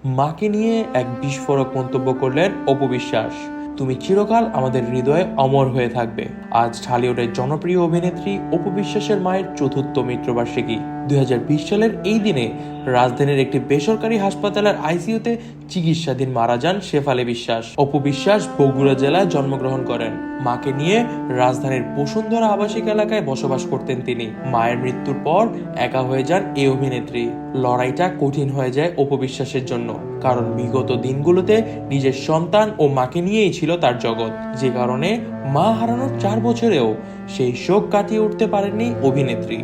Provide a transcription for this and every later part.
মাকে নিয়ে এক বিস্ফোরক মন্তব্য করলেন অপু বিশ্বাস। তুমি চিরকাল আমাদের হৃদয়ে অমর হয়ে থাকবে। আজ ঢালিউডের জনপ্রিয় অভিনেত্রী অপু বিশ্বাসের মায়ের চতুর্থ মৃত্যুবার্ষিকী। 2020 সালের এই দিনে রাজধানীর একটি বেসরকারি হাসপাতালের আইসিইউতে চিকিৎসাধীন মারা যান শেফালী বিশ্বাস। অপু বিশ্বাস বগুড়া জেলায় জন্মগ্রহণ করেন। মাকে নিয়ে রাজধানীর বসুন্ধরা আবাসিক এলাকায় বসবাস করতেন তিনি। মায়ের মৃত্যুর পর একা হয়ে যান এই অভিনেত্রী। লড়াইটা কঠিন হয়ে যায় অপু বিশ্বাসের জন্য, কারণ বিগত দিনগুলোতে নিজের সন্তান ও মাকে নিয়েই ছিল তার জগৎ। যে কারণে মা হারানোর 4 বছরেও সেই শোক কাটিয়ে উঠতে পারেননি অভিনেত্রী।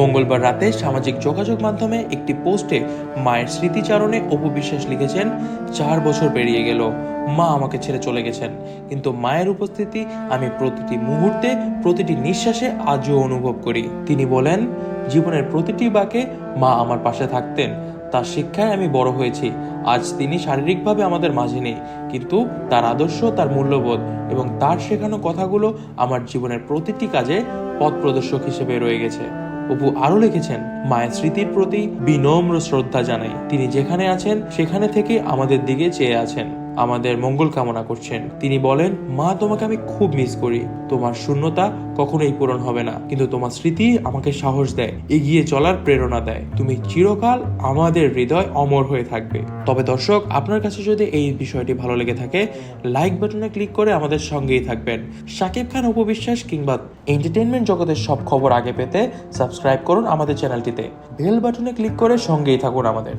মঙ্গলবার রাতে সামাজিক যোগাযোগ মাধ্যমে একটি পোস্টে মায়ের স্মৃতিচারণে অপু বিশ্বাস লিখেছেন, 4 বছর পেরিয়ে গেল, মা আমাকে ছেড়ে চলে গেছেন, কিন্তু মায়ের উপস্থিতি আমি প্রতিটি মুহূর্তে, প্রতিটি নিঃশ্বাসে আজও অনুভব করি। তিনি বলেন, জীবনের প্রতিটি বাঁকে মা আমার পাশে থাকতেন। তার শিক্ষায় আমি বড় হয়েছি। আজ তিনি শারীরিকভাবে আমাদের মাঝে নেই, কিন্তু তার আদর্শ, তার মূল্যবোধ এবং তার শেখানো কথাগুলো আমার জীবনের প্রতিটি কাজে পথ প্রদর্শক হিসেবে রয়ে গেছে। অপু আরো লিখেছেন, মায়ের স্মৃতির প্রতি বিনম্র শ্রদ্ধা জানাই। তিনি যেখানে আছেন সেখানে থেকে আমাদের দিকে চেয়ে আছেন, আমাদের মঙ্গল কামনা করছেন। তিনি বলেন, মা তোমাকে আমি খুব মিস করি। তোমার শূন্যতা কখনোই পূরণ হবে না, কিন্তু তোমার স্মৃতি আমাকে সাহস দেয়, এগিয়ে চলার প্রেরণা দেয়। তুমি চিরকাল আমাদের হৃদয় অমর হয়ে থাকবে। তবে দর্শক, আপনার কাছে যদি এই বিষয়টি ভালো লেগে থাকে, লাইক বাটনে ক্লিক করে আমাদের সঙ্গেই থাকবেন। শাকিব খান, অপু বিশ্বাস কিংবা এন্টারটেইনমেন্ট জগতের সব খবর আগে পেতে সাবস্ক্রাইব করুন আমাদের চ্যানেলটিতে। বেল বাটনে ক্লিক করে সঙ্গেই থাকুন আমাদের।